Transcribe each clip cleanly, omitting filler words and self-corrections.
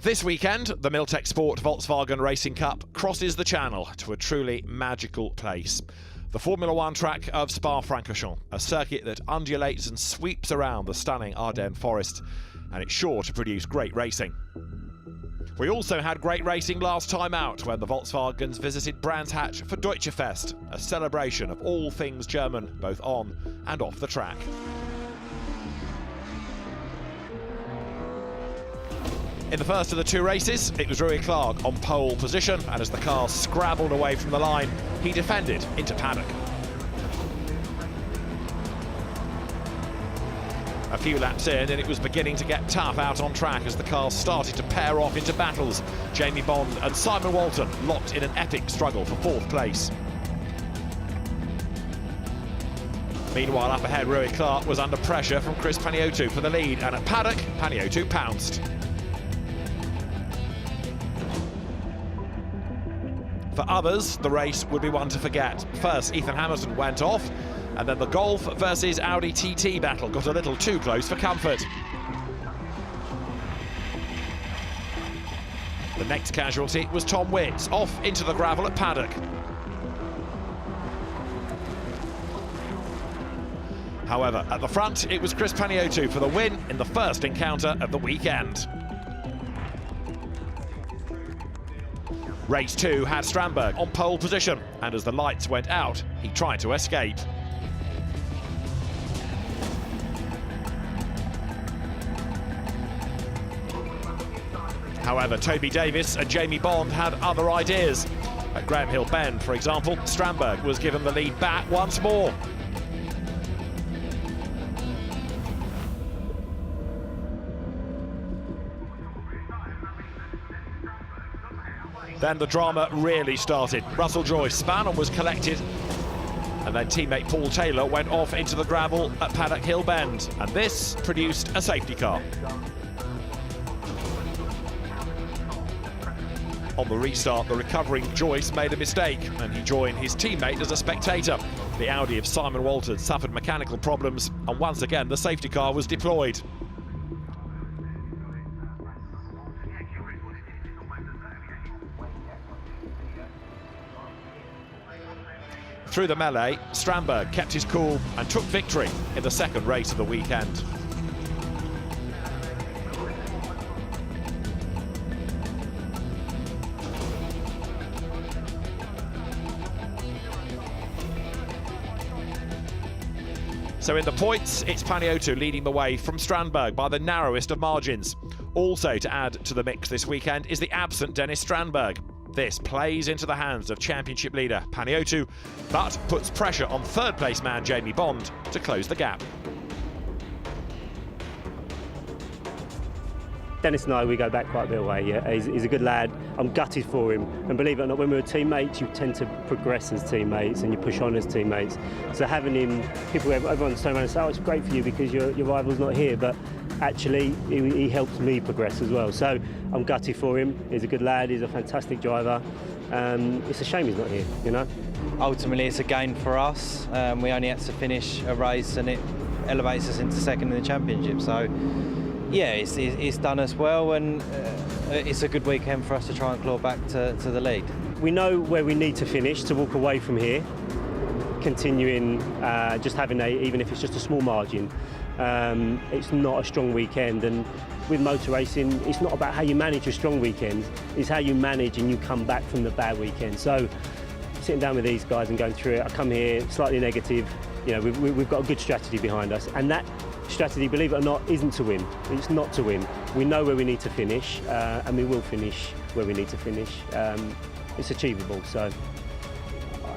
This weekend, the Miltech Sport Volkswagen Racing Cup crosses the channel to a truly magical place. The Formula One track of Spa Francorchamps, a circuit that undulates and sweeps around the stunning Ardennes forest, and it's sure to produce great racing. We also had great racing last time out when the Volkswagens visited Brands Hatch for Deutsche Fest, a celebration of all things German, both on and off the track. In the first of the two races, it was Rui Clark on pole position, and as the car scrabbled away from the line, he defended into paddock. A few laps in, and it was beginning to get tough out on track as the cars started to pair off into battles. Jamie Bond and Simon Walton locked in an epic struggle for fourth place. Meanwhile, up ahead, Rui Clark was under pressure from Chris Paniotu for the lead, and at paddock, Paniotu pounced. For others, the race would be one to forget. First, Ethan Hamilton went off, and then the Golf versus Audi TT battle got a little too close for comfort. The next casualty was Tom Witts, off into the gravel at paddock. However, at the front, it was Chris Paniotu for the win in the first encounter of the weekend. Race 2 had Strandberg on pole position, and as the lights went out, he tried to escape. However, Toby Davis and Jamie Bond had other ideas. At Graham Hill Bend, for example, Strandberg was given the lead back once more. Then the drama really started. Russell Joyce spun and was collected, and then teammate Paul Taylor went off into the gravel at Paddock Hill Bend, and this produced a safety car. On the restart, the recovering Joyce made a mistake, and he joined his teammate as a spectator. The Audi of Simon Walton suffered mechanical problems, and once again the safety car was deployed. Through the melee, Strandberg kept his cool and took victory in the second race of the weekend. So in the points, it's Paniotu leading the way from Strandberg by the narrowest of margins. Also to add to the mix this weekend is the absent Dennis Strandberg. This plays into the hands of championship leader Paniotu, but puts pressure on third place man Jamie Bond to close the gap. Dennis and I, we go back quite a bit away, yeah. He's a good lad. I'm gutted for him. And believe it or not, when we were teammates, you tend to progress as teammates and you push on as teammates. So having him, everyone's turning around and say, oh, it's great for you because your rival's not here. But actually, he helps me progress as well. So I'm gutted for him. He's a good lad. He's a fantastic driver. It's a shame he's not here, you know. Ultimately, it's a gain for us. We only had to finish a race and it elevates us into second in the championship. So, yeah, it's done us well, and it's a good weekend for us to try and claw back to the lead. We know where we need to finish to walk away from here, continuing just having even if it's just a small margin. It's not a strong weekend, and with motor racing, it's not about how you manage a strong weekend, it's how you manage and you come back from the bad weekend. So sitting down with these guys and going through it, I come here slightly negative. You know, we've got a good strategy behind us, and that strategy, believe it or not, isn't to win. It's not to win. We know where we need to finish, and we will finish where we need to finish. It's achievable. So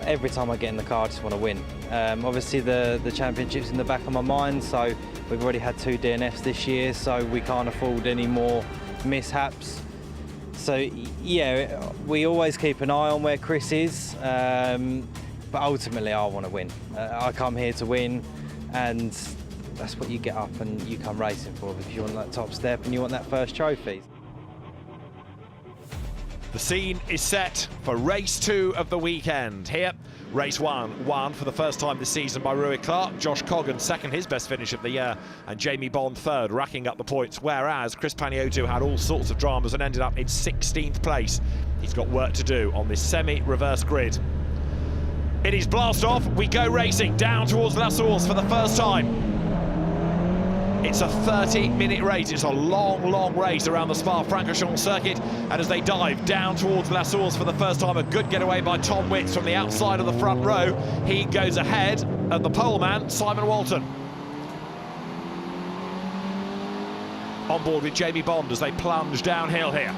every time I get in the car, I just want to win. Obviously, the championship's in the back of my mind, so we've already had 2 DNFs this year, so we can't afford any more mishaps. So yeah, we always keep an eye on where Chris is, but ultimately I want to win. I come here to win, and that's what you get up and you come racing for, because you want that top step and you want that first trophy. The scene is set for race 2 of the weekend. Here, race 1 won for the first time this season by Rui Clark. Josh Coggan second, his best finish of the year, and Jamie Bond third, racking up the points, whereas Chris Panayiotou had all sorts of dramas and ended up in 16th place. He's got work to do on this semi-reverse grid. It is blast off, we go racing down towards La Source for the first time. It's a 30-minute race. It's a long, long race around the Spa Francorchamps circuit. And as they dive down towards La Source for the first time, a good getaway by Tom Witts from the outside of the front row. He goes ahead of the poleman, Simon Walton. On board with Jamie Bond as they plunge downhill here.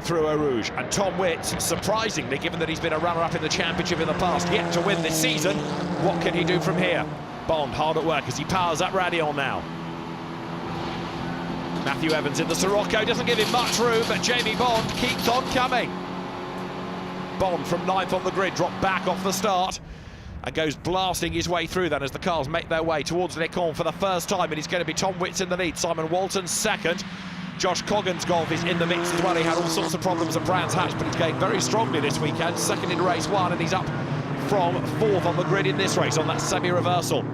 Through Eau Rouge, and Tom Witts, surprisingly, given that he's been a runner-up in the championship in the past, yet to win this season. What can he do from here? Bond hard at work as he powers up Radion now. Matthew Evans in the Sirocco doesn't give him much room, but Jamie Bond keeps on coming. Bond from 9th on the grid, dropped back off the start and goes blasting his way through then as the cars make their way towards Les Cons for the first time, and it's going to be Tom Witts in the lead, Simon Walton second. Josh Coggan's golf is in the mix as well. He had all sorts of problems at Brands Hatch, but he's going very strongly this weekend. Second in race 1, and he's up from 4th on the grid in this race on that semi-reversal.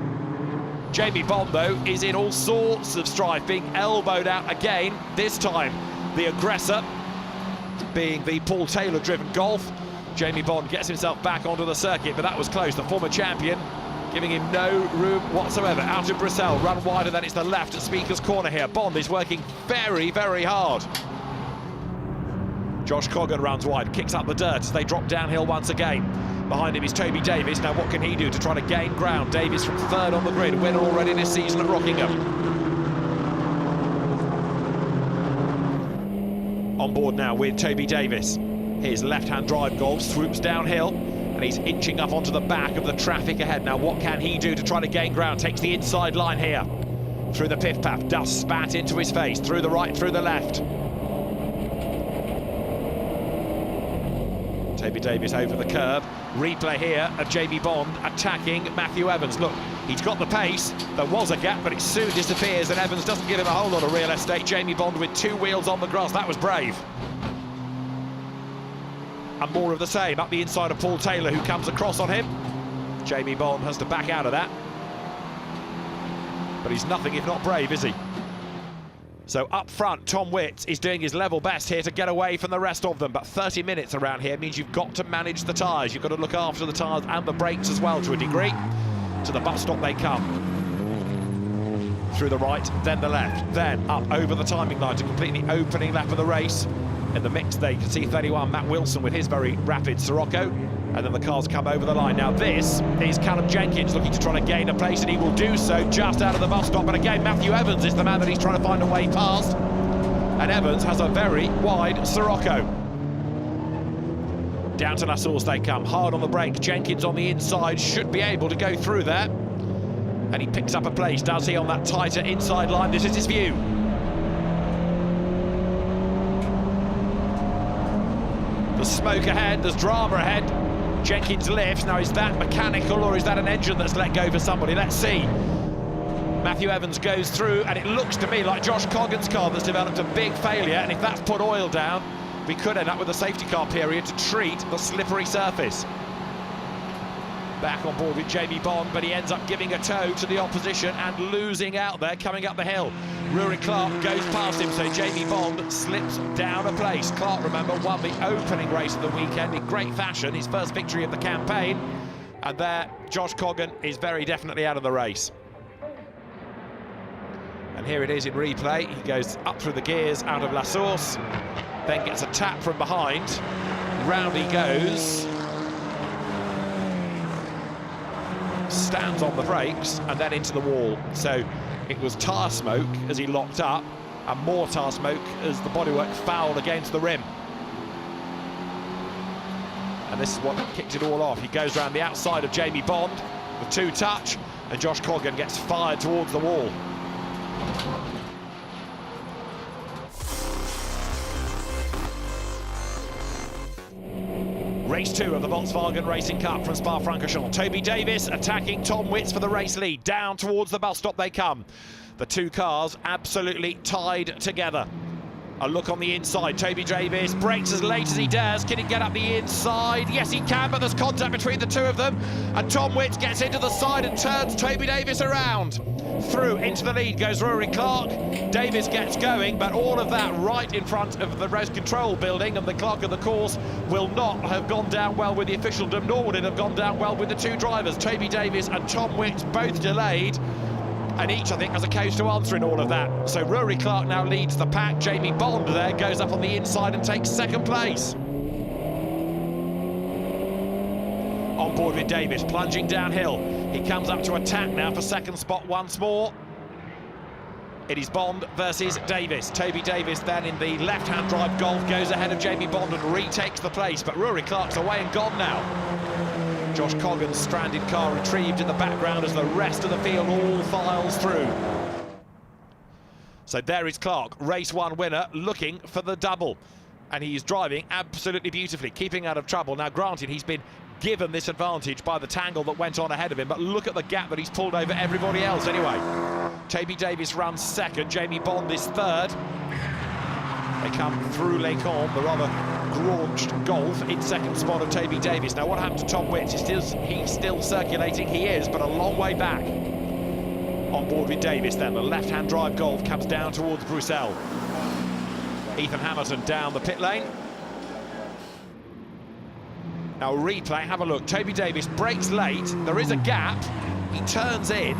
Jamie Bond, though, is in all sorts of strife, being elbowed out again. This time, the aggressor being the Paul Taylor-driven Golf. Jamie Bond gets himself back onto the circuit, but that was close. The former champion giving him no room whatsoever. Out of Bruxelles, run wider, then it's the left at Speaker's Corner here. Bond is working very, very hard. Josh Coggan runs wide, kicks up the dirt as they drop downhill once again. Behind him is Toby Davis. Now what can he do to try to gain ground? Davis from 3rd on the grid, winner already this season at Rockingham. On board now with Toby Davis. His left-hand drive Golf swoops downhill, and he's inching up onto the back of the traffic ahead. Now what can he do to try to gain ground? Takes the inside line here. Through the piff-paff, dust spat into his face, through the right, through the left. Toby Davis over the curb. Replay here of Jamie Bond attacking Matthew Evans. Look, he's got the pace. There was a gap, but it soon disappears, and Evans doesn't give him a whole lot of real estate. Jamie Bond with 2 wheels on the grass. That was brave. And more of the same up the inside of Paul Taylor, who comes across on him. Jamie Bond has to back out of that. But he's nothing if not brave, is he? So up front, Tom Witts is doing his level best here to get away from the rest of them. But 30 minutes around here means you've got to manage the tyres. You've got to look after the tyres and the brakes as well to a degree. To the bus stop they come. Through the right, then the left, then up over the timing line to complete the opening lap of the race. In the mix there you can see 31, Matt Wilson with his very rapid Sirocco, and then the cars come over the line. Now this is Callum Jenkins looking to try to gain a place, and he will do so just out of the bus stop. And again, Matthew Evans is the man that he's trying to find a way past, and Evans has a very wide Sirocco. Down to La Source they come, hard on the brake. Jenkins on the inside should be able to go through there, and he picks up a place, does he, on that tighter inside line? This is his view. There's smoke ahead, there's drama ahead. Jenkins lifts. Now, is that mechanical or is that an engine that's let go for somebody? Let's see. Matthew Evans goes through, and it looks to me like Josh Coggan's car that's developed a big failure, and if that's put oil down, we could end up with a safety car period to treat the slippery surface. Back on board with Jamie Bond, but he ends up giving a tow to the opposition and losing out there coming up the hill. Rui Clark goes past him, so Jamie Bond slips down a place. Clark, remember, won the opening race of the weekend in great fashion, his first victory of the campaign. And there, Josh Coggan is very definitely out of the race. And here it is in replay. He goes up through the gears out of La Source, then gets a tap from behind. Round he goes. Stands on the brakes and then into the wall. So it was tyre smoke as he locked up, and more tyre smoke as the bodywork fouled against the rim. And this is what kicked it all off. He goes around the outside of Jamie Bond, the 2-touch, and Josh Coggan gets fired towards the wall. Race 2 of the Volkswagen Racing Cup from Spa Francorchamps. Toby Davis attacking Tom Witts for the race lead. Down towards the bus stop they come. The two cars absolutely tied together. A look on the inside. Toby Davis brakes as late as he dares. Can he get up the inside? Yes, he can, but there's contact between the two of them. And Tom Witts gets into the side and turns Toby Davis around. Through into the lead goes Rory Clark. Davis gets going, but all of that right in front of the race control building, and the clerk of the course will not have gone down well with the officialdom, nor would it have gone down well with the two drivers. Toby Davis and Tom Witts both delayed, and each, I think, has a case to answer in all of that. So Rory Clark now leads the pack. Jamie Bond there goes up on the inside and takes second place. On board with Davis, plunging downhill. He comes up to attack now for second spot once more. It is Bond versus Davis. Toby Davis then in the left-hand drive Golf goes ahead of Jamie Bond and retakes the place, but Rory Clark's away and gone now. Josh Coggan's stranded car retrieved in the background as the rest of the field all files through. So there is Clark, race 1 winner, looking for the double. And he's driving absolutely beautifully, keeping out of trouble. Now, granted, he's been given this advantage by the tangle that went on ahead of him, but look at the gap that he's pulled over everybody else anyway. Toby Davis runs second, Jamie Bond is third. They come through Les Combes, the rather graunched Golf in second spot of Toby Davis. Now, what happened to Tom Witts? He's still circulating, he is, but a long way back. On board with Davis then, the left-hand drive Golf comes down towards Bruxelles. Ethan Hamilton down the pit lane. Now replay, have a look. Toby Davis brakes late, there is a gap, he turns in,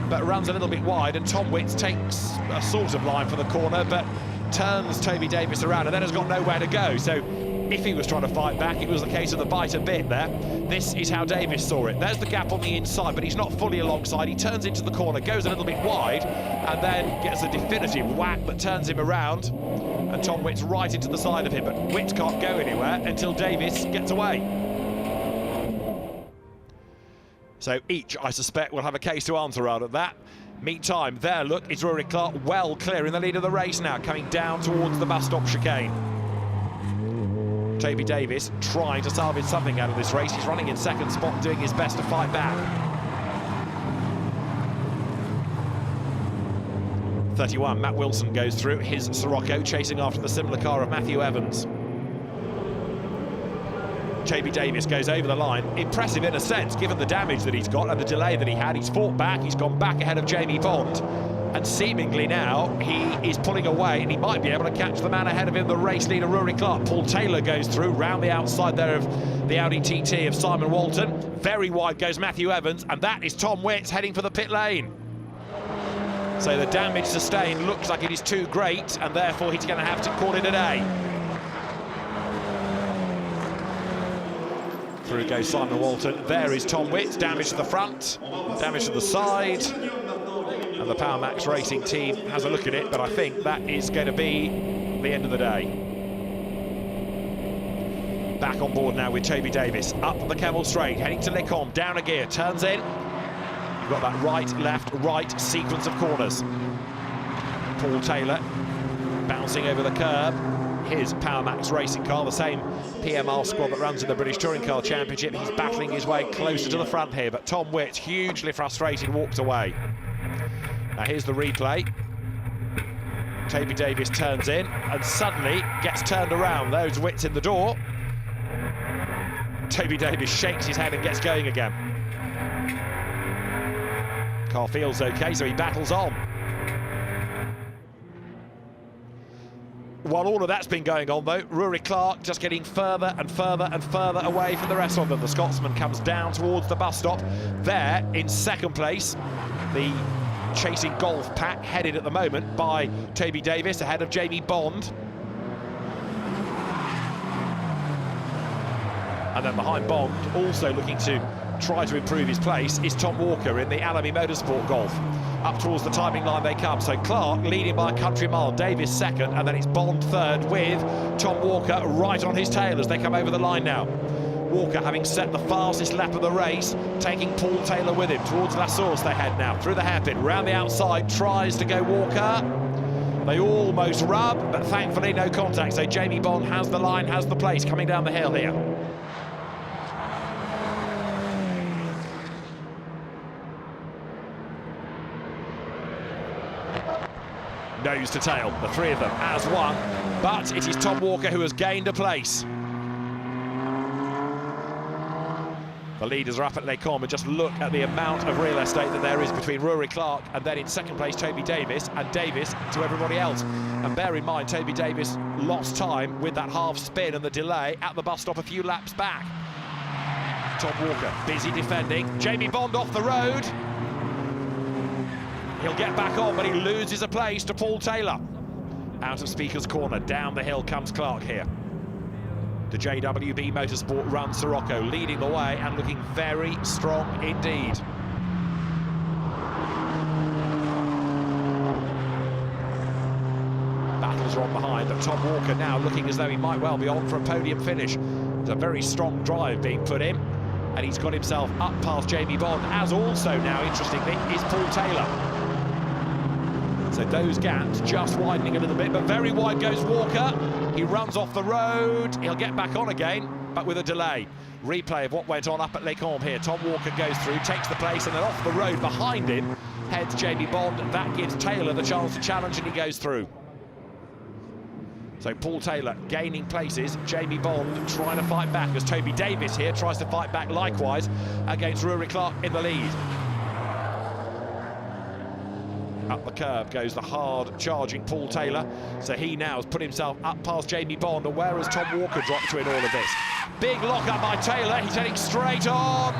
but runs a little bit wide, and Tom Witts takes a sort of line for the corner, but turns Toby Davis around and then has got nowhere to go. So if he was trying to fight back, it was the case of the bite a bit there. This is how Davis saw it. There's the gap on the inside, but he's not fully alongside. He turns into the corner, goes a little bit wide, and then gets a definitive whack that turns him around, and Tom Witts right into the side of him, but Witts can't go anywhere until Davis gets away. So each, I suspect, will have a case to answer out of that. Meantime, there, look, it's Rory Clark well clear in the lead of the race now, coming down towards the bus stop chicane. Toby Davis trying to salvage something out of this race. He's running in second spot, doing his best to fight back. 31, Matt Wilson goes through his Sirocco, chasing after the similar car of Matthew Evans. Toby Davis goes over the line. Impressive in a sense, given the damage that he's got and the delay that he had. He's fought back, he's gone back ahead of Jamie Bond, and seemingly now he is pulling away, and he might be able to catch the man ahead of him, the race leader Rory Clark. Paul Taylor goes through, round the outside there of the Audi TT of Simon Walton. Very wide goes Matthew Evans, and that is Tom Witts heading for the pit lane. So the damage sustained looks like it is too great, and therefore he's going to have to call it a day. Through goes Simon Walton. There is Tom Witts, damage to the front, damage to the side, and the Power Max Racing team has a look at it, but I think that is going to be the end of the day. Back on board now with Toby Davis, up the Kemmel Straight, heading to Les Combes, down a gear, turns in. You've got that right, left, right sequence of corners. Paul Taylor bouncing over the curb. His Power Max Racing car, the same PMR squad that runs in the British Touring Car Championship. He's battling his way closer to the front here, but Tom Witts, hugely frustrated, walks away. Now here's the replay. Toby Davis turns in and suddenly gets turned around. Those Witts in the door. Toby Davis shakes his head and gets going again. Car feels okay, so he battles on. While all of that's been going on, though, Rory Clark just getting further and further and further away from the rest of them. The Scotsman comes down towards the bus stop. There, in second place, the chasing Golf pack, headed at the moment by Toby Davis, ahead of Jamie Bond. And then behind Bond, also looking to try to improve his place, is Tom Walker in the Alamy Motorsport Golf. Up towards the timing line they come. So Clark leading by a country mile, Davis second, and then it's Bond third with Tom Walker right on his tail as they come over the line now. Walker, having set the fastest lap of the race, taking Paul Taylor with him. Towards La Source they head now, through the hairpin, round the outside, tries to go Walker. They almost rub, but thankfully no contact. So Jamie Bond has the line, has the place, coming down the hill here. Nose to tail, the three of them as one, but it is Tom Walker who has gained a place. The leaders are up at Les Combes, and just look at the amount of real estate that there is between Rory Clark and then in second place Toby Davis, and Davis to everybody else. And bear in mind, Toby Davis lost time with that half spin and the delay at the bus stop a few laps back. Tom Walker busy defending, Jamie Bond off the road. He'll get back on, but he loses a place to Paul Taylor. Out of Speaker's Corner, down the hill comes Clark here. The JWB Motorsport run Sirocco leading the way and looking very strong indeed. Battles are on behind, but Tom Walker now looking as though he might well be on for a podium finish. There's a very strong drive being put in, and he's got himself up past Jamie Bond, as also now, interestingly, is Paul Taylor. So those gaps just widening a little bit, but very wide goes Walker. He runs off the road, he'll get back on again, but with a delay. Replay of what went on up at Les Combes here. Tom Walker goes through, takes the place, and then off the road behind him heads Jamie Bond. That gives Taylor the chance to challenge, and he goes through. So Paul Taylor gaining places, Jamie Bond trying to fight back as Toby Davis here tries to fight back likewise against Rory Clark in the lead. Up the curve goes the hard-charging Paul Taylor, so he now has put himself up past Jamie Bond, and where has Tom Walker dropped to in all of this? Big lock-up by Taylor, he's heading straight on,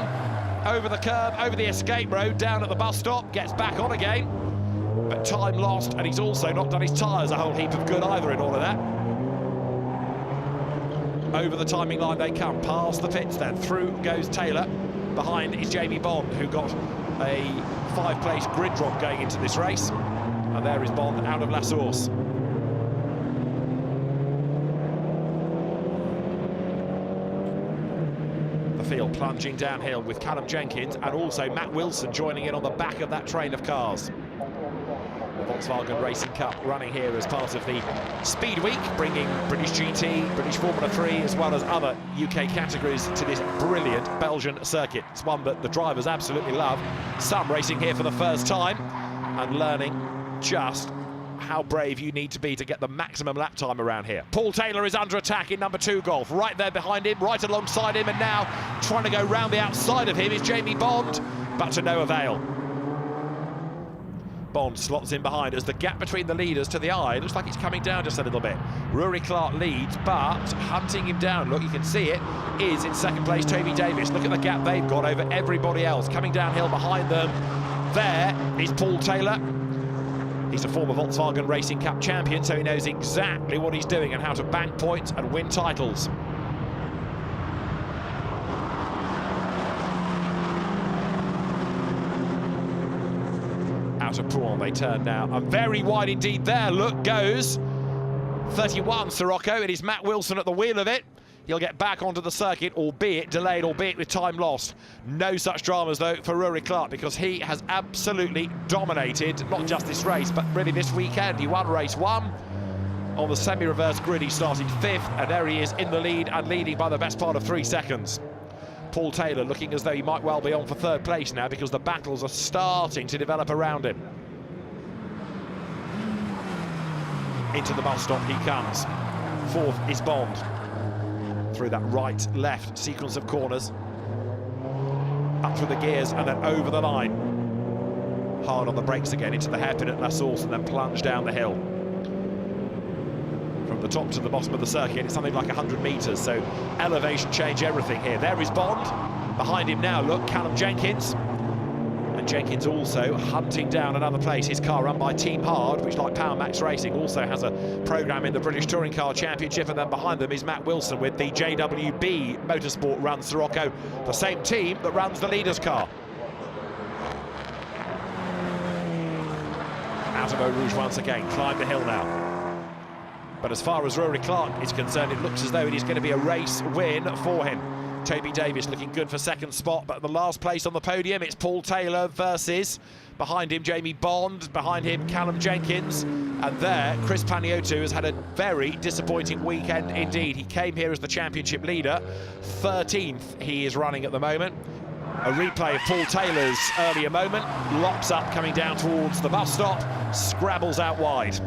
over the curve, over the escape road, down at the bus stop, gets back on again, but time lost, and he's also not done his tyres a whole heap of good either in all of that. Over the timing line they come, past the pits then, through goes Taylor, behind is Jamie Bond, who got a 5-place grid drop going into this race, and there is Bond out of La Source. The field plunging downhill with Callum Jenkins and also Matt Wilson joining in on the back of that train of cars. The Volkswagen Racing Cup running here as part of the Speed Week, bringing British GT, British Formula 3, as well as other UK categories to this brilliant Belgian circuit. It's one that the drivers absolutely love. Some racing here for the first time and learning just how brave you need to be to get the maximum lap time around here. Paul Taylor is under attack in number 2 Golf, right there behind him, right alongside him, and now trying to go round the outside of him is Jamie Bond, but to no avail. Bond slots in behind as the gap between the leaders to the eye looks like it's coming down just a little bit. Rory Clark leads, but hunting him down, look, you can see it, is in second place Toby Davis. Look at the gap they've got over everybody else. Coming downhill behind them, there is Paul Taylor. He's a former Volkswagen Racing Cup champion, so he knows exactly what he's doing and how to bank points and win titles. Out of Pouan they turn now, and very wide indeed there, look goes 31 Sirocco. It is Matt Wilson at the wheel of it. He'll get back onto the circuit, albeit delayed, albeit with time lost. No such dramas though for Rory Clark, because he has absolutely dominated not just this race but really this weekend. He won race 1 on the semi-reverse grid. He started 5th, and there he is in the lead and leading by the best part of 3 seconds. Paul Taylor looking as though he might well be on for 3rd place now, because the battles are starting to develop around him. Into the bus stop he comes. 4th is Bond. Through that right-left sequence of corners. Up through the gears and then over the line. Hard on the brakes again into the hairpin at La Source, and then plunge down the hill. From the top to the bottom of the circuit, it's something like 100 metres, so elevation change everything here. There is Bond. Behind him now, look, Callum Jenkins. And Jenkins also hunting down another place. His car run by Team Hard, which, like Power Max Racing, also has a programme in the British Touring Car Championship, and then behind them is Matt Wilson with the JWB Motorsport run Sirocco, the same team that runs the leader's car. Out of Eau Rouge once again, climb the hill now. But as far as Rory Clark is concerned, it looks as though it is going to be a race win for him. Toby Davis looking good for second spot, but the last place on the podium, it's Paul Taylor versus, behind him, Jamie Bond, behind him, Callum Jenkins, and there, Chris Panayiotou has had a very disappointing weekend indeed. He came here as the championship leader, 13th he is running at the moment. A replay of Paul Taylor's earlier moment, locks up coming down towards the bus stop, scrabbles out wide.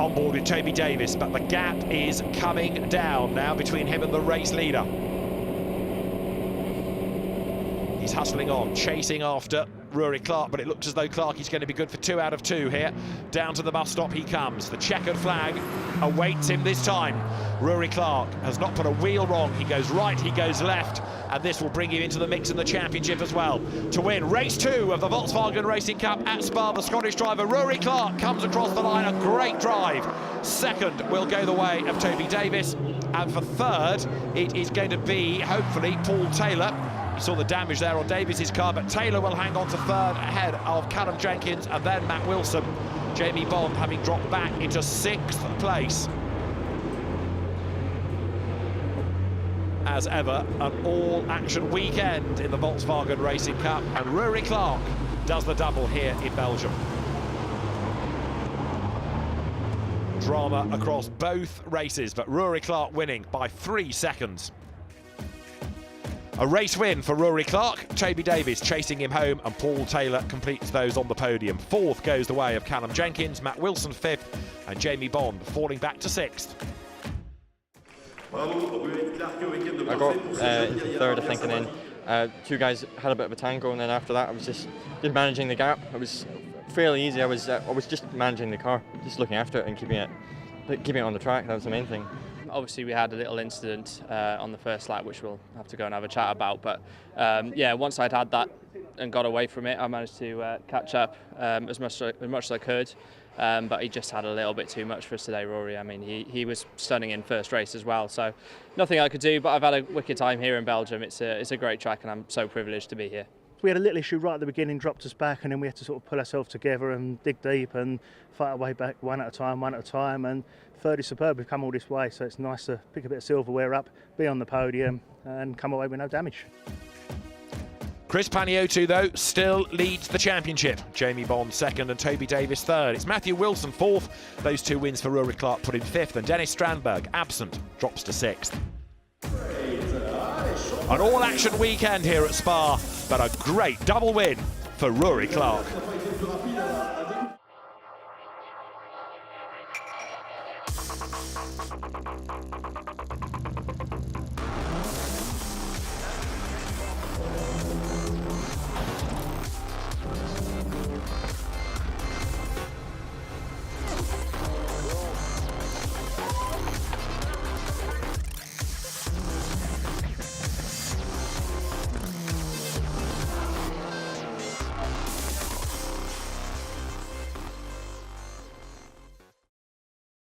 On board with Toby Davis, but the gap is coming down now between him and the race leader. He's hustling on, chasing after Rory Clark, but it looks as though Clark is going to be good for 2 out of 2 here. Down to the bus stop he comes. The checkered flag awaits him this time. Rory Clark has not put a wheel wrong. He goes right, he goes left, and this will bring him into the mix in the championship as well. To win race 2 of the Volkswagen Racing Cup at Spa, the Scottish driver Rory Clark comes across the line, a great drive. Second will go the way of Toby Davis, and for third it is going to be, hopefully, Paul Taylor. You saw the damage there on Davis's car, but Taylor will hang on to third ahead of Callum Jenkins and then Matt Wilson. Jamie Bond having dropped back into 6th place. As ever, an all-action weekend in the Volkswagen Racing Cup, and Rory Clark does the double here in Belgium. Drama across both races, but Rory Clark winning by 3 seconds. A race win for Rory Clark, Toby Davis chasing him home, and Paul Taylor completes those on the podium. 4th goes the way of Callum Jenkins, Matt Wilson 5th, and Jamie Bond falling back to 6th. I got into 3rd, I think, and then 2 guys had a bit of a tangle, and then after that I was just managing the gap. It was fairly easy. I was just managing the car, just looking after it and keeping it on the track. That was the main thing. Obviously we had a little incident on the first lap, which we'll have to go and have a chat about, but yeah, once I'd had that and got away from it, I managed to catch up as much as I could, but he just had a little bit too much for us today, Rory. I mean, he was stunning in first race as well, so nothing I could do, but I've had a wicked time here in Belgium. It's a great track and I'm so privileged to be here. We had a little issue right at the beginning, dropped us back, and then we had to sort of pull ourselves together and dig deep and fight our way back one at a time, and third is superb. We've come all this way, so it's nice to pick a bit of silverware up, be on the podium and come away with no damage. Chris Panayiotou, though, still leads the championship. Jamie Bond 2nd and Toby Davis 3rd. It's Matthew Wilson 4th. Those 2 wins for Rory Clark put him 5th, and Dennis Strandberg, absent, drops to 6th. An all-action weekend here at Spa, but a great double win for Rory Clark.